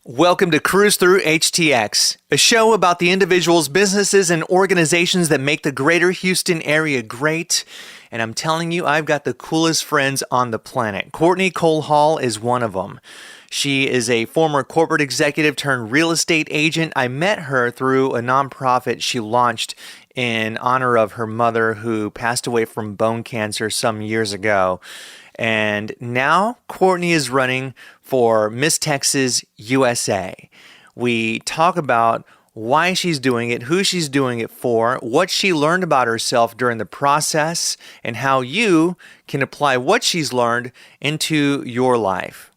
Welcome to Cruise Through HTX, a show about the individuals, businesses, and organizations that make the greater Houston area great. And I'm telling you, I've got the coolest friends on the planet. Cortney Cole-Hall is one of them. She is a former corporate executive turned real estate agent. I met her through a nonprofit she launched in honor of her mother who passed away from bone cancer some years ago. And now Courtney is running for Miss Texas USA. We talk about why she's doing it, who she's doing it for, what she learned about herself during the process, and how you can apply what she's learned into your life.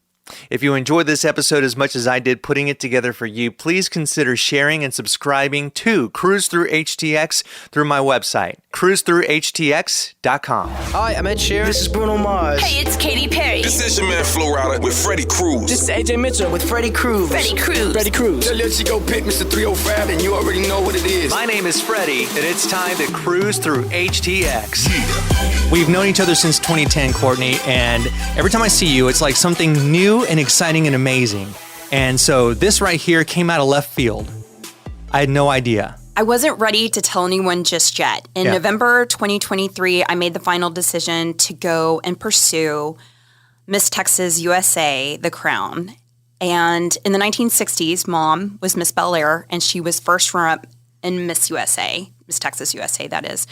If you enjoyed this episode as much as I did putting it together for you, please consider sharing and subscribing to Cruise Through HTX through my website, cruisethroughhtx.com. Hi, I'm Ed Sheeran. This is Bruno Mars. Hey, it's Katy Perry. This is your man Flo Rida with Freddy Cruz. This is AJ Mitchell with Freddie Cruz. Freddie Cruz. Freddie Cruz. Tell your Chico pick Mr. 305 and you already know what it is. My name is Freddy, and it's time to Cruise Through HTX. We've known each other since 2010, Courtney, and every time I see you, it's like something new and exciting and amazing. And so this right here came out of left field. I had no idea. I wasn't ready to tell anyone just yet. In November 2023, I made the final decision to go and pursue Miss Texas USA, the crown. And in the 1960s, Mom was Miss Bel Air, and she was first runner-up in Miss USA, Miss Texas USA, that is.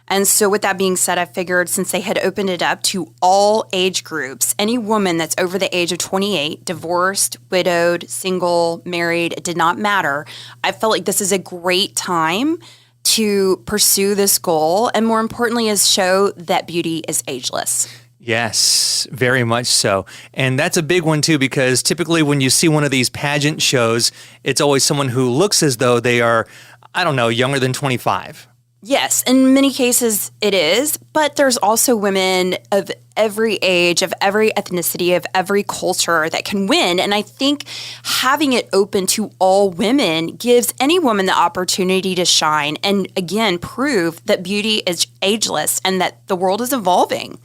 And so with that being said, I figured since they had opened it up to all age groups, any woman that's over the age of 28, divorced, widowed, single, married, it did not matter. I felt like this is a great time to pursue this goal, and more importantly is show that beauty is ageless. Yes, very much so. And that's a big one too, because typically when you see one of these pageant shows, it's always someone who looks as though they are, younger than 25. Yes, in many cases it is, but there's also women of every age, of every ethnicity, of every culture that can win. And I think having it open to all women gives any woman the opportunity to shine and, again, prove that beauty is ageless and that the world is evolving.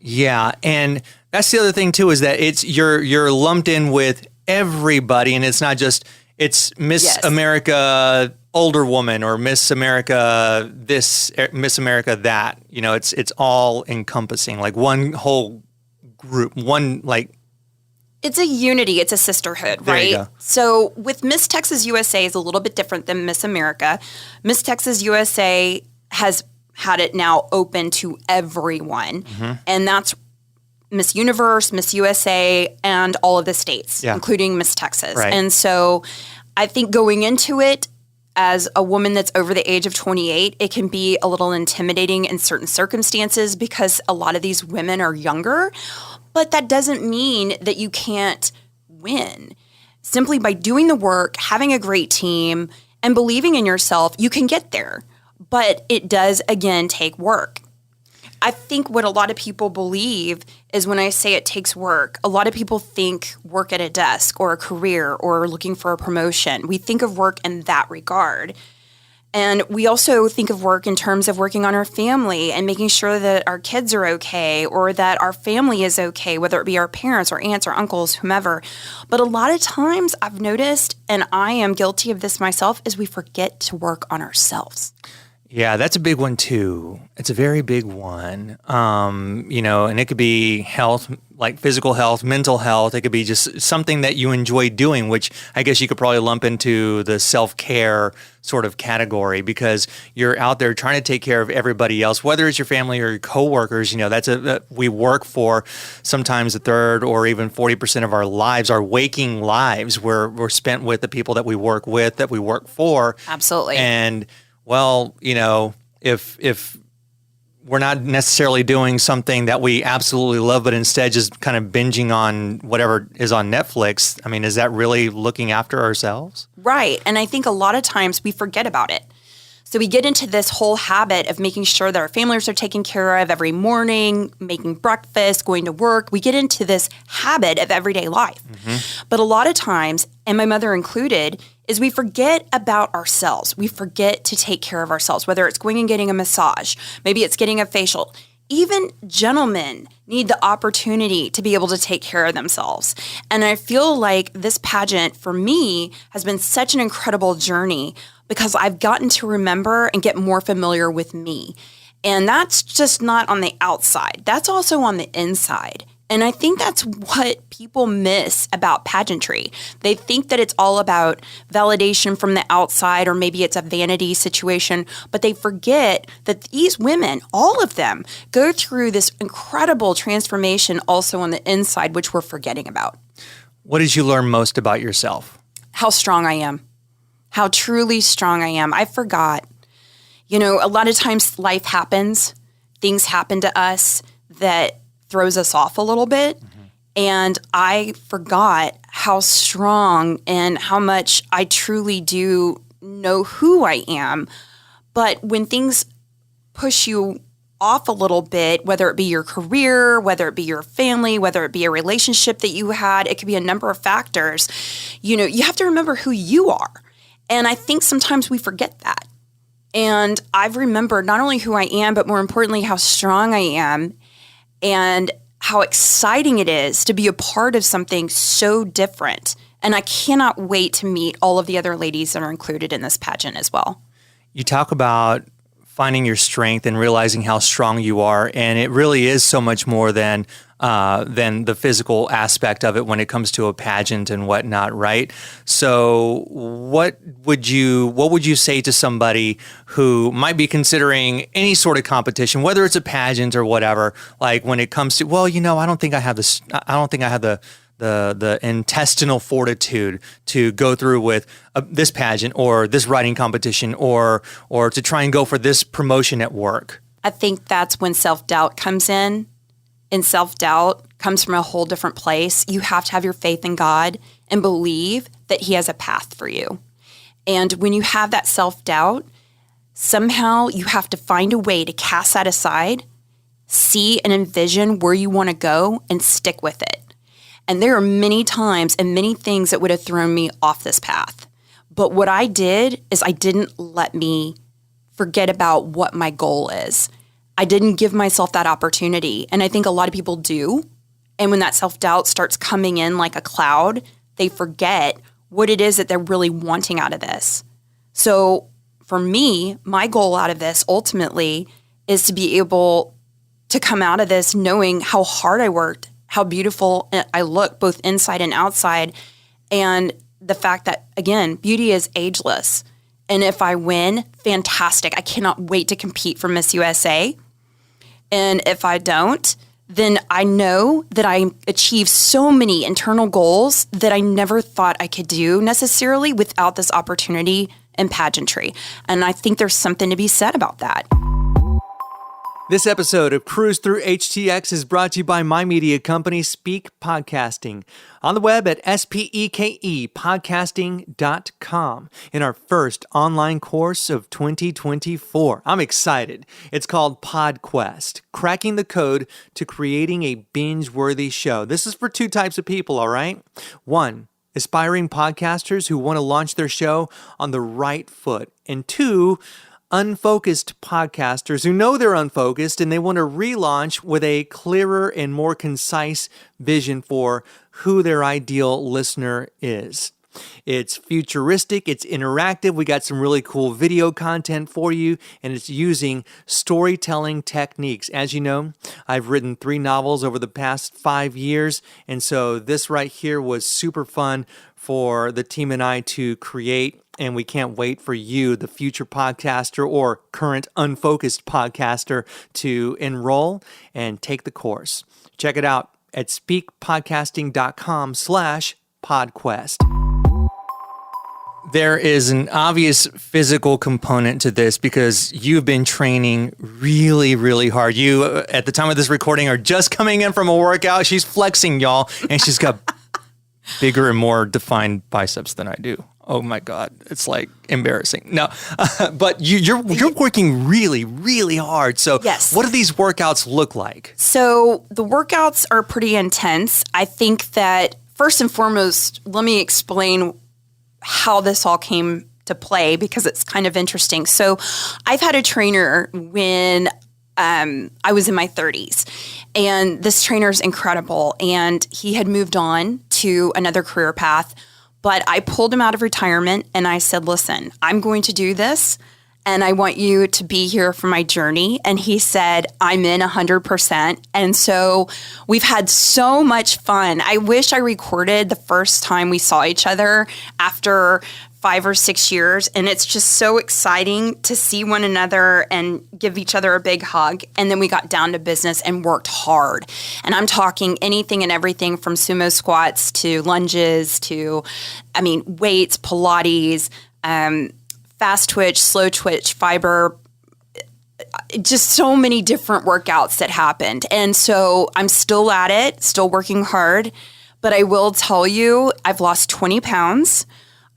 Yeah, and that's the other thing too, is that it's you're lumped in with everybody, and it's not just it's Miss America older woman or Miss America this, Miss America that. You know, it's all encompassing, like one whole group, It's a unity. It's a sisterhood, There right? you go. So with Miss Texas USA is a little bit different than Miss America. Miss Texas USA has had it now open to everyone. Mm-hmm. And that's Miss Universe, Miss USA, and all of the states, including Miss Texas. Right. And so I think going into it, as a woman that's over the age of 28, it can be a little intimidating in certain circumstances because a lot of these women are younger, but that doesn't mean that you can't win. Simply by doing the work, having a great team, and believing in yourself, you can get there. But it does, again, take work. I think what a lot of people believe is when I say it takes work, a lot of people think work at a desk or a career or looking for a promotion. We think of work in that regard. And we also think of work in terms of working on our family and making sure that our kids are okay or that our family is okay, whether it be our parents or aunts or uncles, whomever. But a lot of times I've noticed, and I am guilty of this myself, is we forget to work on ourselves. Yeah, that's a big one too. It's a very big one. And it could be health, like physical health, mental health. It could be just something that you enjoy doing, which I guess you could probably lump into the self-care sort of category because you're out there trying to take care of everybody else, whether it's your family or your coworkers. We work for sometimes a third or even 40% of our lives, our waking lives, we're spent with the people that we work with, that we work for. Absolutely. And well, if we're not necessarily doing something that we absolutely love, but instead just kind of binging on whatever is on Netflix, I mean, is that really looking after ourselves? Right. And I think a lot of times we forget about it. So we get into this whole habit of making sure that our families are taken care of every morning, making breakfast, going to work. We get into this habit of everyday life. Mm-hmm. But a lot of times, and my mother included, is we forget about ourselves. We forget to take care of ourselves, whether it's going and getting a massage, maybe it's getting a facial. even gentlemen need the opportunity to be able to take care of themselves. And I feel like this pageant for me has been such an incredible journey because I've gotten to remember and get more familiar with me. And that's just not on the outside. That's also on the inside. And I think that's what people miss about pageantry. They think that it's all about validation from the outside, or maybe it's a vanity situation, but they forget that these women, all of them, go through this incredible transformation also on the inside, which we're forgetting about. What did you learn most about yourself? How strong I am. How truly strong I am. I forgot. You know, a lot of times life happens. Things happen to us that throws us off a little bit. Mm-hmm. And I forgot how strong and how much I truly do know who I am. But when things push you off a little bit, whether it be your career, whether it be your family, whether it be a relationship that you had, it could be a number of factors. You know, you have to remember who you are. And I think sometimes we forget that. And I've remembered not only who I am, but more importantly, how strong I am and how exciting it is to be a part of something so different. And I cannot wait to meet all of the other ladies that are included in this pageant as well. You talk about finding your strength and realizing how strong you are, and it really is so much more than the physical aspect of it when it comes to a pageant and whatnot, right? So, what would you say to somebody who might be considering any sort of competition, whether it's a pageant or whatever? Like when it comes to, well, you know, I don't think I have the intestinal fortitude to go through with this pageant or this writing competition or to try and go for this promotion at work. I think that's when self-doubt comes in. And self-doubt comes from a whole different place. You have to have your faith in God and believe that He has a path for you. And when you have that self-doubt, somehow you have to find a way to cast that aside, see and envision where you want to go, and stick with it. And there are many times and many things that would have thrown me off this path. But what I did is I didn't let me forget about what my goal is. I didn't give myself that opportunity. And I think a lot of people do. And when that self-doubt starts coming in like a cloud, they forget what it is that they're really wanting out of this. So for me, my goal out of this ultimately is to be able to come out of this knowing how hard I worked, how beautiful I look both inside and outside, and the fact that, again, beauty is ageless. And if I win, fantastic. I cannot wait to compete for Miss USA. And if I don't, then I know that I achieved so many internal goals that I never thought I could do necessarily without this opportunity in pageantry. And I think there's something to be said about that. This episode of Cruise Through HTX is brought to you by my media company, Speak Podcasting, on the web at spekepodcasting.com in our first online course of 2024. I'm excited. It's called PodQuest, Cracking the Code to Creating a Binge-Worthy Show. This is for two types of people, all right? One, aspiring podcasters who want to launch their show on the right foot. And two, unfocused podcasters who know they're unfocused and they want to relaunch with a clearer and more concise vision for who their ideal listener is. It's futuristic, it's interactive, we got some really cool video content for you, and it's using storytelling techniques. As you know, I've written 3 novels over the past 5 years, and so this right here was super fun for the team and I to create, and we can't wait for you, the future podcaster or current unfocused podcaster, to enroll and take the course. Check it out at speakpodcasting.com/podquest. There is an obvious physical component to this because you've been training really, really hard. You, at the time of this recording, are just coming in from a workout. She's flexing, y'all, and she's got bigger and more defined biceps than I do. Oh my God, it's like embarrassing. No, but you're working really, really hard. So yes. What do these workouts look like? So the workouts are pretty intense. I think that first and foremost, let me explain how this all came to play because it's kind of interesting. So I've had a trainer when I was in my 30s. And this trainer's incredible. And he had moved on to another career path. But I pulled him out of retirement and I said, listen, I'm going to do this. And I want you to be here for my journey. And he said, I'm in 100%. And so we've had so much fun. I wish I recorded the first time we saw each other after 5 or 6 years. And it's just so exciting to see one another and give each other a big hug. And then we got down to business and worked hard. And I'm talking anything and everything from sumo squats to lunges to, weights, Pilates, fast twitch, slow twitch, fiber, just so many different workouts that happened. And so I'm still at it, still working hard. But I will tell you, I've lost 20 pounds.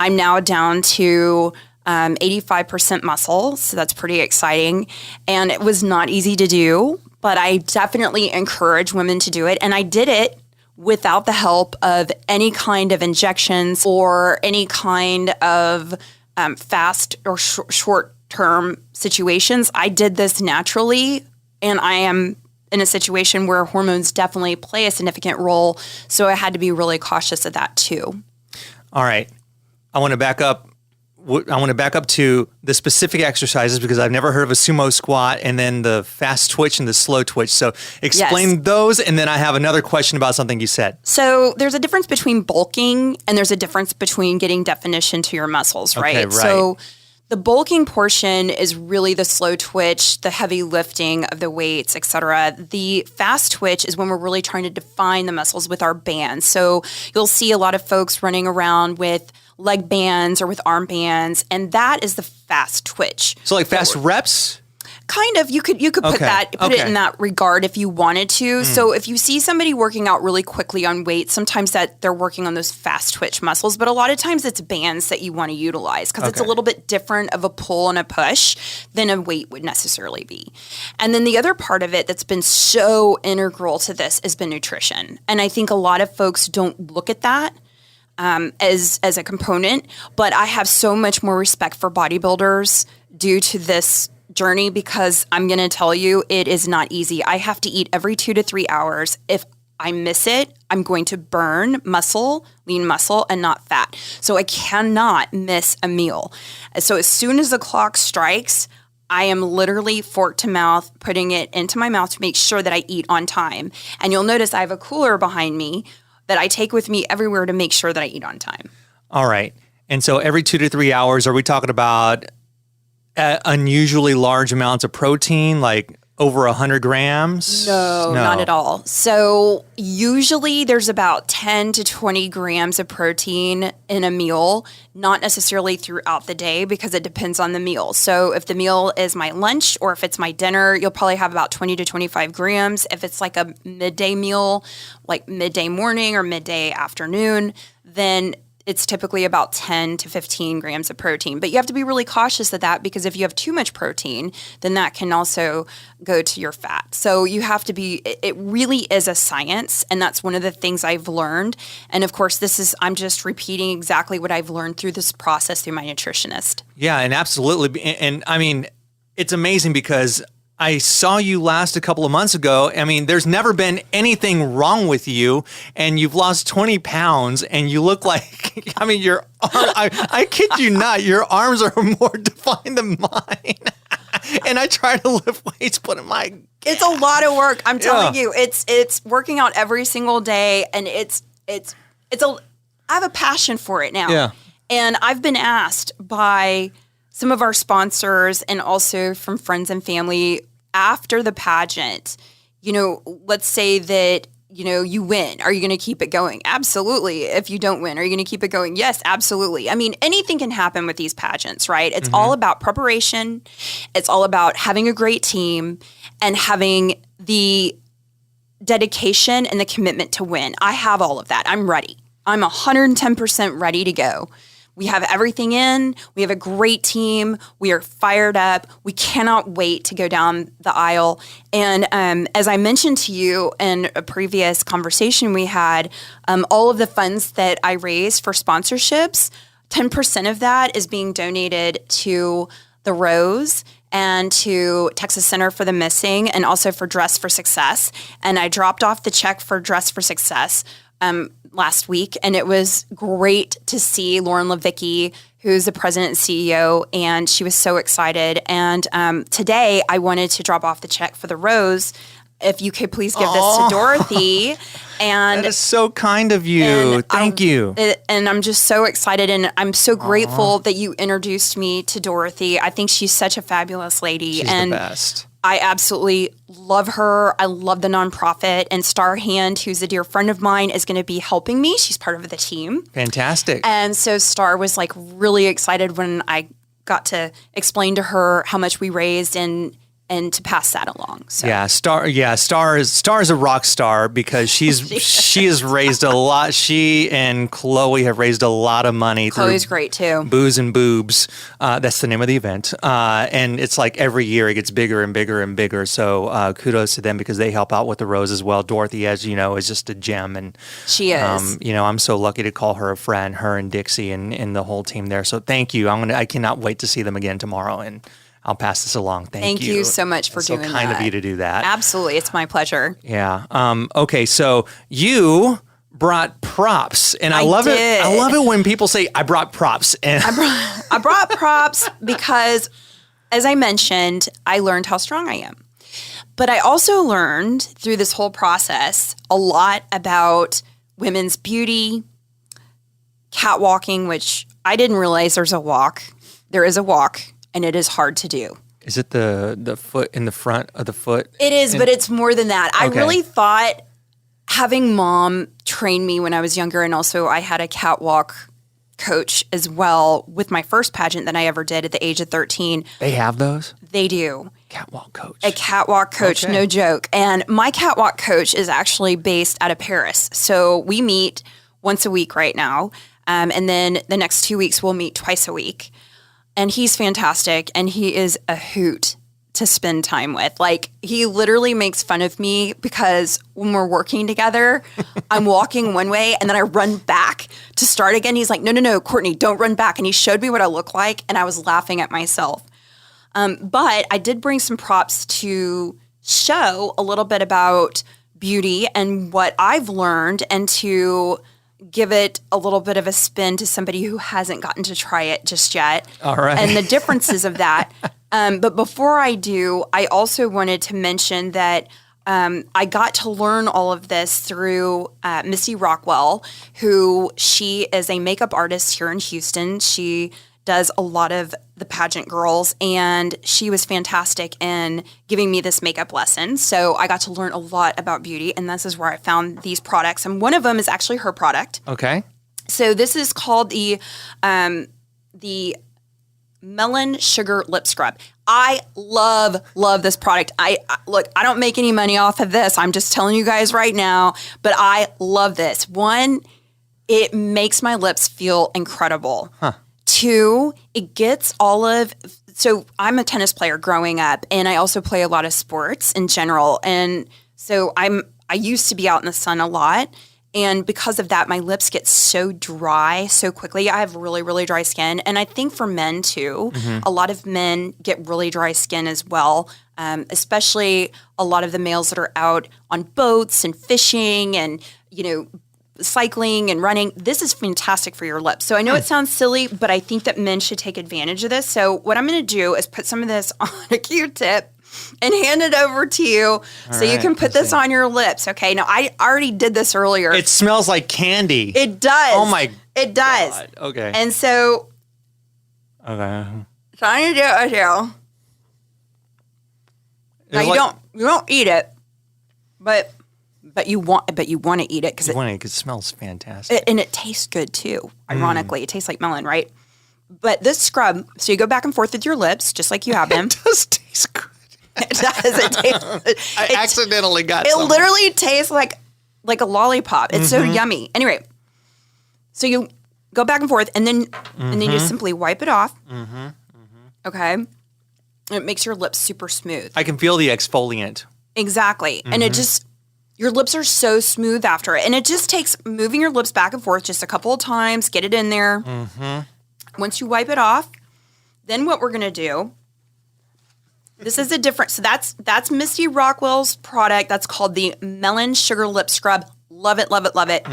I'm now down to 85% muscle. So that's pretty exciting. And it was not easy to do, but I definitely encourage women to do it. And I did it without the help of any kind of injections or any kind of fast or short-term situations. I did this naturally, and I am in a situation where hormones definitely play a significant role, so I had to be really cautious of that too. All right. I want to back up. I want to back up to the specific exercises because I've never heard of a sumo squat and then the fast twitch and the slow twitch. So explain those, and then I have another question about something you said. So there's a difference between bulking and there's a difference between getting definition to your muscles, right? Okay, right. So the bulking portion is really the slow twitch, the heavy lifting of the weights, et cetera. The fast twitch is when we're really trying to define the muscles with our bands. So you'll see a lot of folks running around with leg bands or with arm bands, and that is the fast twitch. So like fast reps? Kind of. You could put it in that regard if you wanted to. So if you see somebody working out really quickly on weights, sometimes that they're working on those fast twitch muscles, but a lot of times it's bands that you want to utilize because it's a little bit different of a pull and a push than a weight would necessarily be. And then the other part of it that's been so integral to this has been nutrition. And I think a lot of folks don't look at that as a component, but I have so much more respect for bodybuilders due to this journey because I'm going to tell you, it is not easy. I have to eat every 2 to 3 hours. If I miss it, I'm going to burn muscle, lean muscle, and not fat. So I cannot miss a meal. So as soon as the clock strikes, I am literally fork to mouth, putting it into my mouth to make sure that I eat on time. And you'll notice I have a cooler behind me that I take with me everywhere to make sure that I eat on time. All right. And so every 2 to 3 hours, are we talking about unusually large amounts of protein, like over 100 grams? No, not at all. So usually there's about 10 to 20 grams of protein in a meal, not necessarily throughout the day because it depends on the meal. So if the meal is my lunch or if it's my dinner, you'll probably have about 20 to 25 grams. If it's like a midday meal, like midday morning or midday afternoon, then it's typically about 10 to 15 grams of protein. But you have to be really cautious of that because if you have too much protein, then that can also go to your fat. So you have to be, it really is a science. And that's one of the things I've learned. And of course, I'm just repeating exactly what I've learned through this process through my nutritionist. Yeah, and absolutely. And I mean, it's amazing because I saw you last a couple of months ago. I mean, there's never been anything wrong with you, and you've lost 20 pounds, and you look like, I mean, your arm, I kid you not, your arms are more defined than mine. And I try to lift weights, but it's a lot of work. I'm telling you, it's working out every single day, and I have a passion for it now. Yeah. And I've been asked by some of our sponsors and also from friends and family after the pageant, let's say that, you win. Are you going to keep it going? Absolutely. If you don't win, are you going to keep it going? Yes, absolutely. I mean, anything can happen with these pageants, right? It's all about preparation. It's all about having a great team and having the dedication and the commitment to win. I have all of that. I'm ready. I'm 110% ready to go. We have everything in. We have a great team. We are fired up. We cannot wait to go down the aisle. And as I mentioned to you in a previous conversation we had, all of the funds that I raised for sponsorships, 10% of that is being donated to the Rose and to Texas Center for the Missing and also for Dress for Success. And I dropped off the check for Dress for Success last week, and it was great to see Lauren Levicki, who's the president and CEO, and she was so excited. And today I wanted to drop off the check for the Rose. If you could please give this to Dorothy. And that is so kind of you. Thank you. And I'm just so excited, and I'm so grateful that you introduced me to Dorothy. I think she's such a fabulous lady. She's and the best. I absolutely love her. I love the nonprofit. And Star Hand, who's a dear friend of mine, is going to be helping me. She's part of the team. Fantastic. And so Star was like really excited when I got to explain to her how much we raised and to pass that along. So. Star is a rock star because she has raised a lot. She and Chloe have raised a lot of money. Chloe's great too. Booze and Boobs. That's the name of the event. And it's like every year it gets bigger and bigger and bigger. So kudos to them because they help out with the Rose as well. Dorothy, as you know, is just a gem. And she is. I'm so lucky to call her a friend, her and Dixie and the whole team there. So thank you. I cannot wait to see them again tomorrow. And I'll pass this along. Thank you. Thank you so much for doing that. So kind of you to do that. Absolutely. It's my pleasure. Yeah. Okay. So you brought props, and I love did. it. I love it when people say, I brought props. And I brought props because, as I mentioned, I learned how strong I am. But I also learned through this whole process a lot about women's beauty, catwalking, which I didn't realize there's a walk. There is a walk. And it is hard to do. Is it the foot in the front of the foot? It is, but it's more than that. I really thought having mom train me when I was younger, and also I had a catwalk coach as well with my first pageant that I ever did at the age of 13. They have those? They do. Catwalk coach. A catwalk coach, no joke. And my catwalk coach is actually based out of Paris. So we meet once a week right now. And then the next 2 weeks we'll meet twice a week. And he's fantastic, and he is a hoot to spend time with. Like, he literally makes fun of me because when we're working together, I'm walking one way, and then I run back to start again. He's like, no, Courtney, don't run back. And he showed me what I look like, and I was laughing at myself. But I did bring some props to show a little bit about beauty and what I've learned, and to give it a little bit of a spin to somebody who hasn't gotten to try it just yet. All right. And the differences of that. But before I do, I also wanted to mention that I got to learn all of this through Missy Rockwell, who she is a makeup artist here in Houston. She does a lot of the pageant girls, and she was fantastic in giving me this makeup lesson. So I got to learn a lot about beauty, and this is where I found these products. And one of them is actually her product. Okay. So this is called the Melon Sugar Lip Scrub. I love this product. I don't make any money off of this. I'm just telling you guys right now, but I love this. One, it makes my lips feel incredible. Huh. Two, it gets so I'm a tennis player growing up, and I also play a lot of sports in general. And so I used to be out in the sun a lot. And because of that, my lips get so dry so quickly. I have really, really dry skin. And I think for men too, a lot of men get really dry skin as well, especially a lot of the males that are out on boats and fishing and, cycling and running. This is fantastic for your lips. So I know it sounds silly, but I think that men should take advantage of this. So what I'm going to do is put some of this on a Q-tip and hand it over to you so you can put this on your lips. Okay. Now, I already did this earlier. It smells like candy. It does. Oh my It does. God. Okay. And so Okay. trying to do it with you. Now you don't eat it, but you want to eat it because it smells fantastic. and it tastes good too. Ironically, it tastes like melon, right? But this scrub, so you go back and forth with your lips, just like you have them. It does taste good. It does. I accidentally got It some. literally tastes like a lollipop. It's so yummy. Anyway, so you go back and forth, and then you just simply wipe it off. Okay, and it makes your lips super smooth. I can feel the exfoliant. Exactly, and it just your lips are so smooth after it, and it just takes moving your lips back and forth just a couple of times, get it in there. Once you wipe it off, then what we're gonna do This is a different. So that's Misty Rockwell's product. That's called the Melon Sugar Lip Scrub. Love it, love it, love it.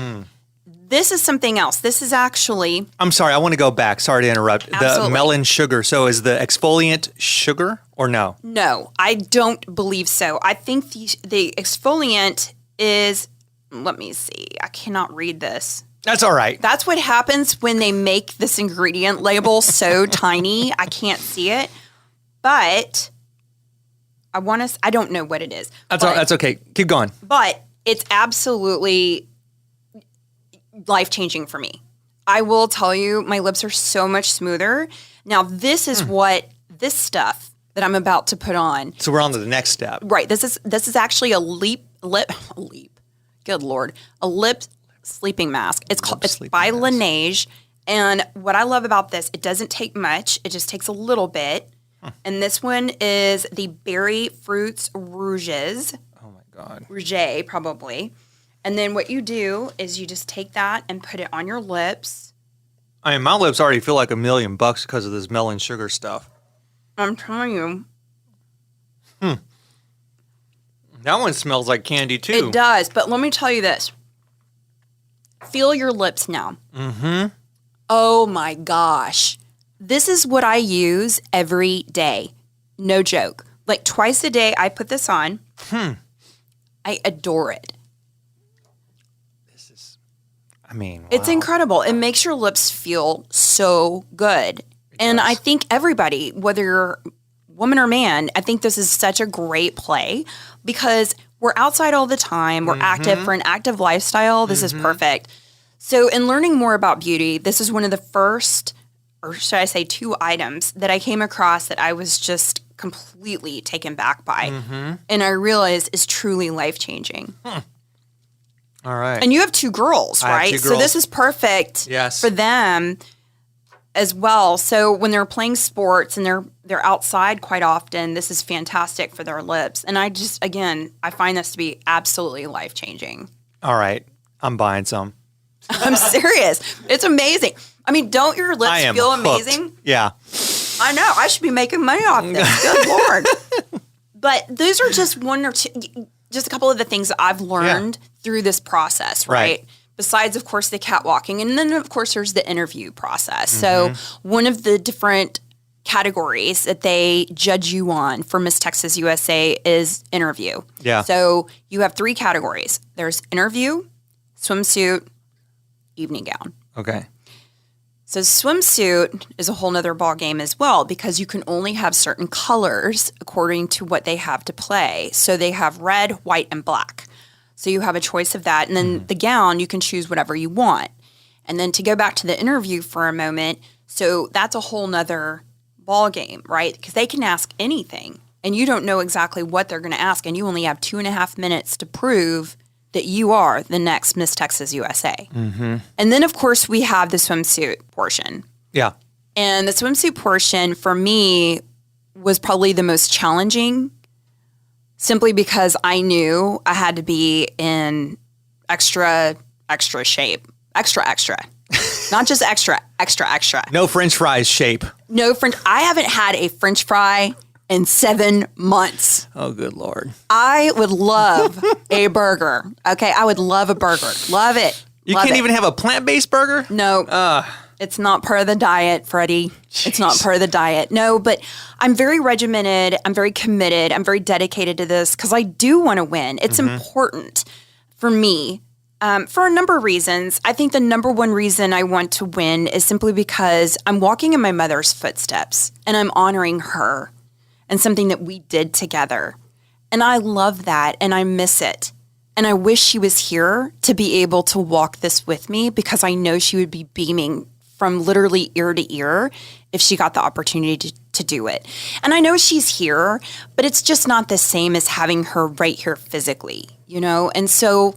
This is something else. This is actually. I'm sorry. I want to go back. Sorry to interrupt. Absolutely. The melon sugar. So is the exfoliant sugar or no? No, I don't believe so. I think the exfoliant is. Let me see. I cannot read this. That's all right. That's what happens when they make this ingredient label so tiny. I can't see it. But I don't know what it is. That's okay. Keep going. But it's absolutely life-changing for me. I will tell you, my lips are so much smoother. Now, this is this stuff that I'm about to put on. So we're on to the next step. Right. This is actually a lip. Good Lord. A lip sleeping mask. It's by Laneige. And what I love about this, it doesn't take much. It just takes a little bit. And this one is the Berry Fruits Rouges. Oh my God. Rouge, probably. And then what you do is you just take that and put it on your lips. I mean, my lips already feel like $1 million because of this melon sugar stuff. I'm telling you. That one smells like candy too. It does. But let me tell you this. Feel your lips now. Mm-hmm. Oh my gosh. This is what I use every day. No joke. Like twice a day I put this on. I adore it. Wow. It's incredible. It makes your lips feel so good. And I think everybody, whether you're woman or man, I think this is such a great play because we're outside all the time. We're active for an active lifestyle. This is perfect. So in learning more about beauty, this is one of the first, or should I say 2 items that I came across that I was just completely taken back by. And I realized is truly life-changing. All right. And you have 2 girls, I have right? 2 So girls. this is perfect Yes. for them as well. So when they're playing sports and they're outside quite often, this is fantastic for their lips. And I find this to be absolutely life-changing. All right. I'm buying some. I'm serious. It's amazing. I mean, don't your I lips am feel hooked. amazing? Yeah. I know. I should be making money off this. Good Lord. But those are just just a couple of the things that I've learned through this process, right? Besides, of course, the catwalking. And then, of course, there's the interview process. So one of the different categories that they judge you on for Miss Texas USA is interview. Yeah. So you have 3 categories. There's interview, swimsuit, evening gown. Okay. So swimsuit is a whole nother ball game as well because you can only have certain colors according to what they have to play. So they have red, white, and black. So you have a choice of that. And then the gown, you can choose whatever you want. And then to go back to the interview for a moment, so that's a whole nother ball game, right? Because they can ask anything and you don't know exactly what they're going to ask. And you only have 2.5 minutes to prove that you are the next Miss Texas USA. And then, of course, we have the swimsuit portion. Yeah. And the swimsuit portion, for me, was probably the most challenging simply because I knew I had to be in extra shape. Extra. Not just extra. No French fries shape. No French. I haven't had a French fry in 7 months. Oh, good Lord. I would love a burger. Okay, I would love a burger. Love it. You Love can't it. even have a plant-based burger? No. It's not part of the diet, Freddie. It's not part of the diet. No, but I'm very regimented. I'm very committed. I'm very dedicated to this because I do want to win. It's important for me for a number of reasons. I think the number one reason I want to win is simply because I'm walking in my mother's footsteps and I'm honoring her and something that we did together. And I love that and I miss it. And I wish she was here to be able to walk this with me because I know she would be beaming from literally ear to ear if she got the opportunity to do it. And I know she's here, but it's just not the same as having her right here physically, you know? And so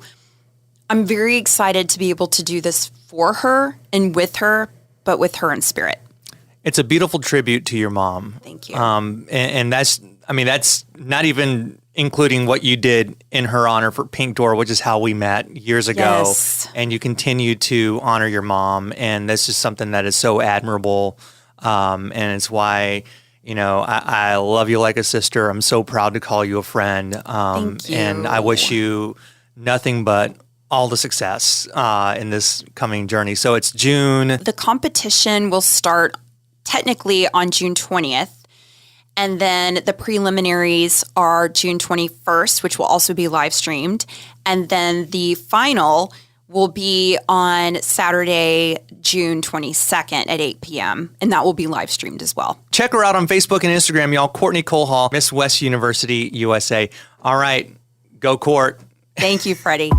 I'm very excited to be able to do this for her and with her, but with her in spirit. It's a beautiful tribute to your mom. Thank you. And that's not even including what you did in her honor for Pink Door, which is how we met years ago. Yes. And you continue to honor your mom. And this is something that is so admirable. And it's why, I love you like a sister. I'm so proud to call you a friend. Thank you. And I wish you nothing but all the success in this coming journey. So it's June. The competition will start technically on June 20th. And then the preliminaries are June 21st, which will also be live streamed. And then the final will be on Saturday, June 22nd at 8 p.m. And that will be live streamed as well. Check her out on Facebook and Instagram, y'all. Cortney Cole-Hall, Miss West University, USA. All right, go Court. Thank you, Freddie.